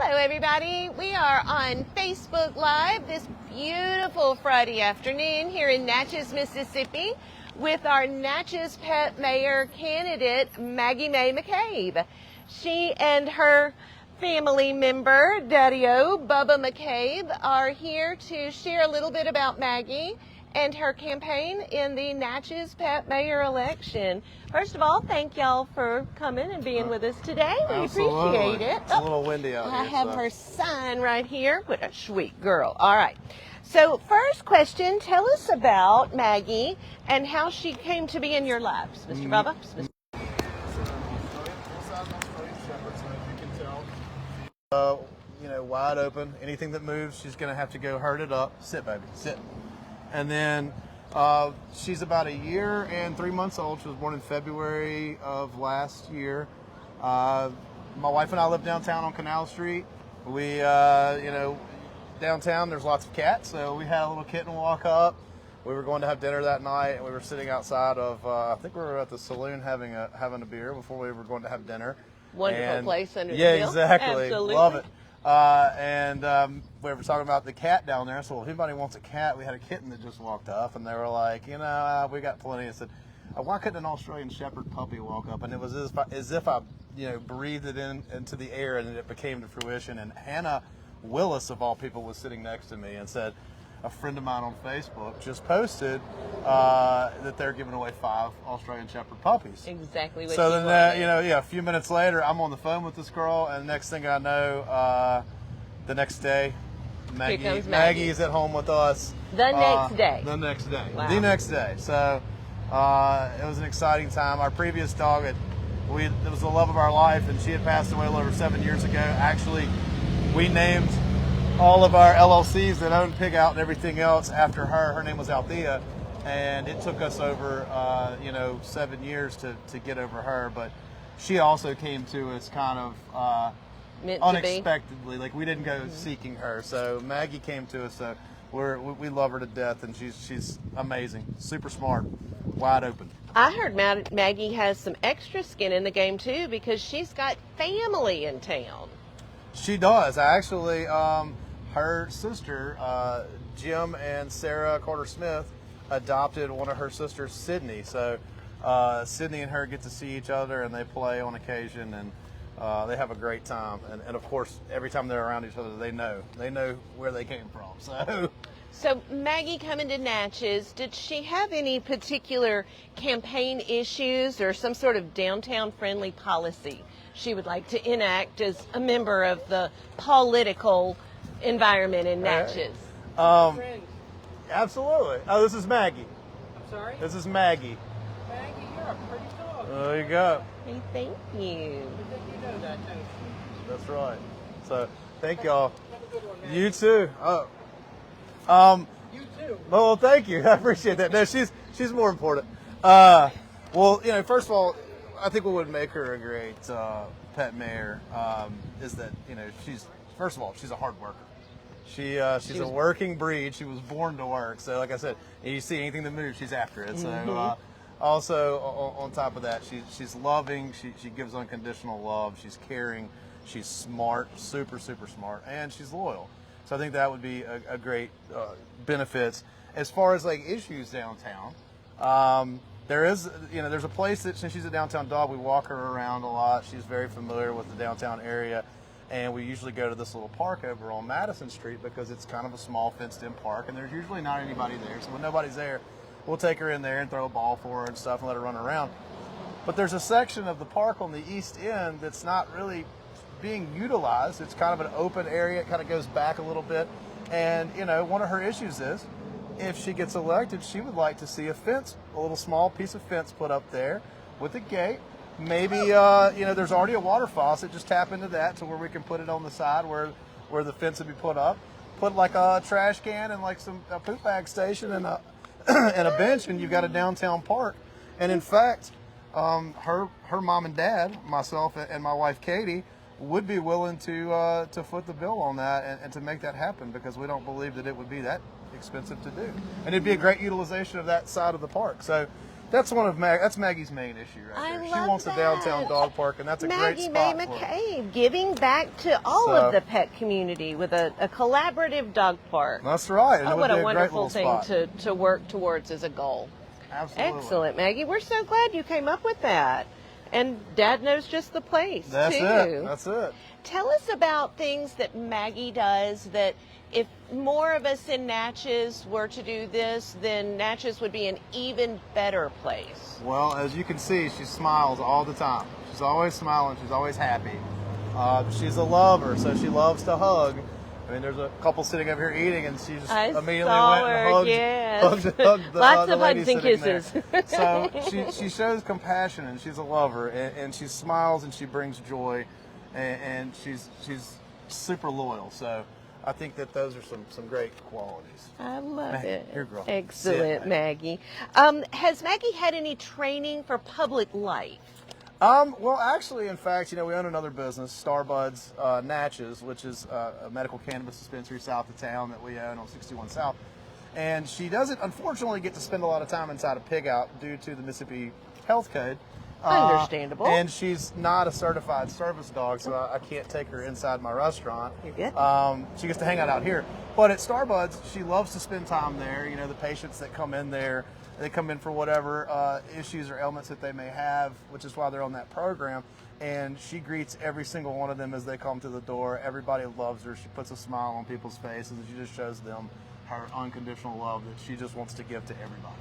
Hello, everybody. We are on Facebook Live this beautiful Friday afternoon here in Natchez, Mississippi, with our Natchez Pet Mayor candidate, Maggie Mae McCabe. She and her family member, Daddy-O, Bubba McCabe, are here to share a little bit about Maggie and her campaign in the Natchez Pet Mayor election. First of all, thank y'all for coming and being with us today. We appreciate it. It's a little windy out here. I have her sign right here. What a sweet girl. All right. So first question, tell us about Maggie and how she came to be in your lives, Mr. Bubba. Wide open. Anything that moves, she's going to have to go herd it up. Sit, baby, sit. And then she's about 1 year and 3 months old. She was born in February of last year. My wife and I live downtown on Canal Street. We, downtown there's lots of cats, so we had a little kitten walk up. We were going to have dinner that night, and we were sitting outside of, I think we were at the saloon having a beer before we were going to have dinner. Wonderful place under the hill. hill. Exactly. Absolutely. Love it. We were talking about the cat down there. So, well, if anybody wants a cat, we had a kitten that just walked up, and they were like, we got plenty. I said, why couldn't an Australian Shepherd puppy walk up? And it was as if I breathed it into the air, and it became to fruition. And Hannah Willis, of all people, was sitting next to me and said, a friend of mine on Facebook just posted that they're giving away 5 Australian Shepherd puppies. Exactly what so you then, wanted. a few minutes later, I'm on the phone with this girl, and the next thing I know, the next day, Maggie's at home with us. The next day. The next day. Wow. The next day. So it was an exciting time. Our previous dog, it was the love of our life, and she had passed away a little over 7 years ago. Actually, we named all of our LLCs that owned Pig Out and everything else after her. Her name was Althea, and it took us over 7 years to get over her. But she also came to us kind of unexpectedly. Like, we didn't go seeking her. So Maggie came to us. So we love her to death, and she's amazing, super smart, wide open. I heard Maggie has some extra skin in the game too, because she's got family in town. She does. Actually, her sister, Jim and Sarah Carter-Smith, adopted one of her sisters, Sydney. So Sydney and her get to see each other, and they play on occasion, and they have a great time. And of course, every time they're around each other, they know where they came from. So Maggie coming to Natchez, did she have any particular campaign issues or some sort of downtown friendly policy she would like to enact as a member of the political environment in Natchez? Absolutely. Oh, this is Maggie. I'm sorry? This is Maggie. Maggie, you're a pretty dog. There you go. Hey, thank you. You know that, don't you? That's right. So, thank y'all. Have a good one, man. You too. You too. Well, thank you. I appreciate that. No, she's more important. First of all, I think what would make her a great pet mayor is that she's a hard worker. She's a working breed. She was born to work. So, like I said, you see anything that moves, she's after it. So, also on top of that, she's loving. She gives unconditional love. She's caring. She's smart, super smart, and she's loyal. So I think that would be a great benefits. As far as like issues downtown, there's a place that, since she's a downtown dog, we walk her around a lot. She's very familiar with the downtown area, and we usually go to this little park over on Madison Street because it's kind of a small fenced-in park, and there's usually not anybody there. So when nobody's there, we'll take her in there and throw a ball for her and stuff and let her run around. But there's a section of the park on the east end that's not really being utilized. It's kind of an open area. It kind of goes back a little bit. And, one of her issues is, if she gets elected, she would like to see a fence, a little small piece of fence put up there with a gate. Maybe, there's already a water faucet. Just tap into that to where we can put it on the side where the fence would be put up. Put like a trash can and like a poop bag station and a bench, and you've got a downtown park. And in fact, her mom and dad, myself and my wife Katie, would be willing to foot the bill on that and to make that happen, because we don't believe that it would be that expensive to do, and it'd be a great utilization of that side of the park. So That's that's Maggie's main issue right there. She love wants a downtown that. dog park, and that's a Maggie great spot May for her. McCabe, giving back to all of the pet community with a collaborative dog park. That's right. And Oh, it would what be a great wonderful little thing spot. to work towards as a goal. Absolutely. Excellent, Maggie. We're so glad you came up with that. And Dad knows just the place, That's too. it. That's it. Tell us about things that Maggie does that if more of us in Natchez were to do this, then Natchez would be an even better place. Well, as you can see, she smiles all the time. She's always smiling. She's always happy. She's a lover, so she loves to hug. I mean, there's a couple sitting over here eating, and she just immediately went and hugged the Lots of lady hugs and sitting kisses. there. So she shows compassion, and she's a lover, and she smiles and she brings joy, and she's super loyal. So I think that those are some great qualities. I love Maggie, it. here, girl. Excellent, Sit, Maggie. Has Maggie had any training for public life? Well, actually, in fact, we own another business, Starbuds Natchez, which is a medical cannabis dispensary south of town that we own on 61 South. And she doesn't, unfortunately, get to spend a lot of time inside a pig out due to the Mississippi Health Code. Understandable. And she's not a certified service dog, so I can't take her inside my restaurant. You're good. She gets to hang out here. But at Starbuds, she loves to spend time there. The patients that come in there, they come in for whatever issues or ailments that they may have, which is why they're on that program. And she greets every single one of them as they come to the door. Everybody loves her. She puts a smile on people's faces, and she just shows them her unconditional love that she just wants to give to everybody.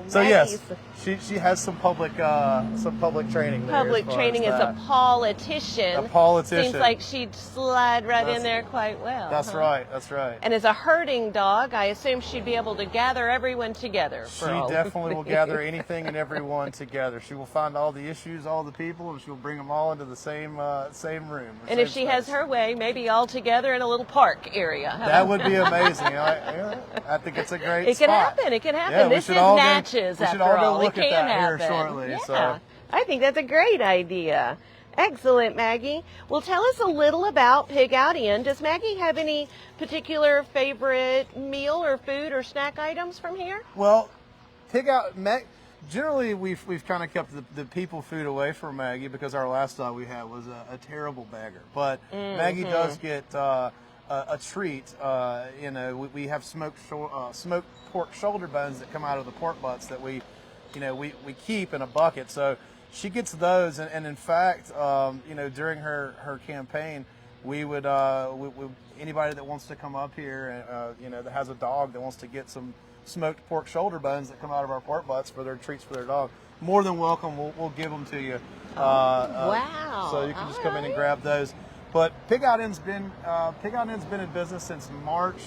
So yes, she has some public training there. Public training as a politician. A politician. Seems like she'd slide right in there quite well. That's right. That's right. And as a herding dog, I assume she'd be able to gather everyone together. She definitely will gather anything and everyone together. She will find all the issues, all the people, and she'll bring them all into the same room. And if she has her way, maybe all together in a little park area. Huh? That would be amazing. I think it's a great It spot. can happen. It can happen. Yeah, this is Natchez, we should after all all. go look it at can that happen. here shortly. Yeah. So. I think that's a great idea. Excellent, Maggie. Well, tell us a little about Pig Out Inn. Does Maggie have any particular favorite meal or food or snack items from here? Well, generally we've kind of kept the people food away from Maggie because our last dog we had was a terrible beggar. But Maggie does get a treat. We have smoked pork shoulder bones that come out of the pork butts that we keep in a bucket. So she gets those, and in fact, during her campaign, we would anybody that wants to come up here and that has a dog that wants to get some smoked pork shoulder bones that come out of our pork butts for their treats for their dog, more than welcome. We'll give them to you. Wow! So you can just come in and grab those. But Pig Out Inn's been in business since March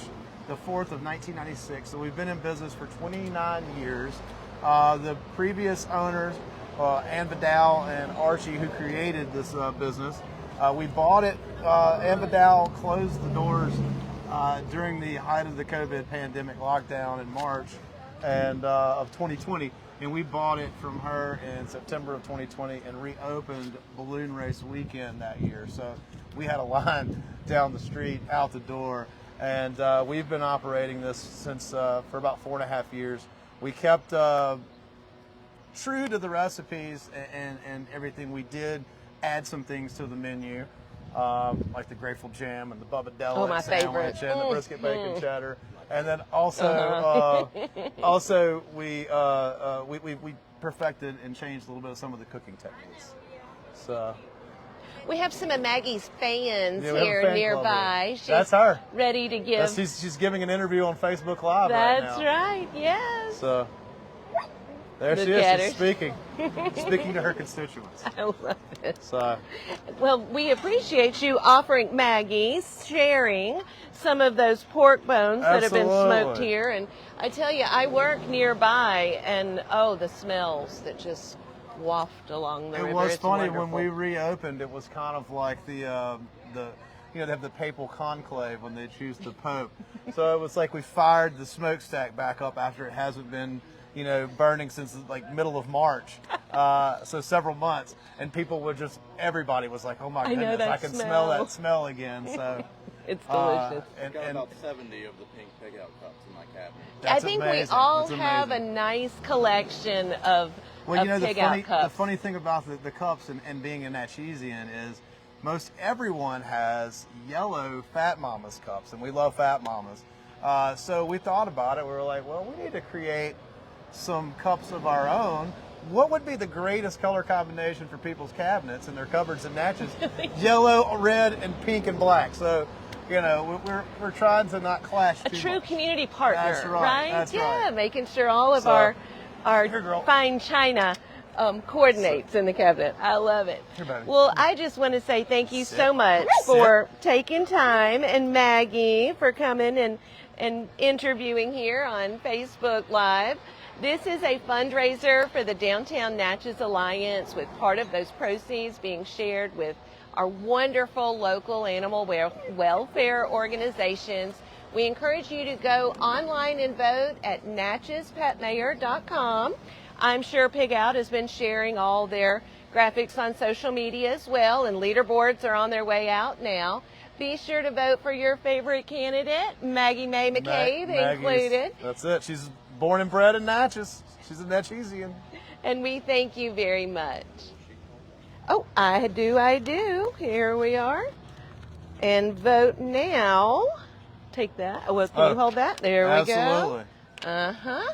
the 4th of 1996. So we've been in business for 29 years. The previous owners, Ann Vidal and Archie, who created this business, we bought it. Ann Vidal closed the doors during the height of the COVID pandemic lockdown in March of 2020. And we bought it from her in September of 2020 and reopened Balloon Race Weekend that year. So we had a line down the street, out the door, and we've been operating this since for about 4.5 years. We kept true to the recipes and everything. We did add some things to the menu, like the Grateful Jam and the Bubba Deli sandwich and the brisket bacon cheddar. And then also, we perfected and changed a little bit of some of the cooking techniques. So we have some of Maggie's fans we have a here fan nearby. club here. She's That's her. ready to give. She's giving an interview on Facebook Live right now. That's right. Yes. So there she is. She's speaking to her constituents. I love it. So. Well, we appreciate you offering Maggie, sharing some of those pork bones that have been smoked here. And I tell you, I work nearby, and the smells that just waft along the river. It was funny wonderful. when we reopened. It was kind of like they have the papal conclave when they choose the pope. So it was like we fired the smokestack back up after it hasn't been burning since like middle of March, so several months, and everybody was like, oh my goodness, I can smell that smell again. So It's delicious. I've got about 70 of the pink pig out cups in my cabinet. I think amazing. we all That's have a amazing. nice collection of, Well, you know, pig out the cups. funny thing about the cups and being a Natchezian is most everyone has yellow Fat Mamas cups, and we love Fat Mamas. So we thought about it. We were like, well, we need to create some cups of our own. What would be the greatest color combination for people's cabinets and their cupboards and Natchez? Yellow, red, and pink and black. So, you know, we're trying to not clash A too true much. community partner, That's right, that's yeah, right. making sure all of So, our here, girl. fine china coordinates in the cabinet. I love it. Here, baby. Well, I just want to say thank you so Sit. much Sit. for taking time, and Maggie for coming and interviewing here on Facebook Live. This is a fundraiser for the Downtown Natchez Alliance, with part of those proceeds being shared with our wonderful local animal welfare organizations. We encourage you to go online and vote at natchezpetmayor.com. I'm sure Pig Out has been sharing all their graphics on social media as well, and leaderboards are on their way out now. Be sure to vote for your favorite candidate, Maggie May McCabe Maggie's- included. That's it. She's born and bred in Natchez. She's a Natchezian. And we thank you very much. Oh, I do. Here we are. And vote now. Take that. Oh, well, can you hold that? There we go. Absolutely. Uh-huh.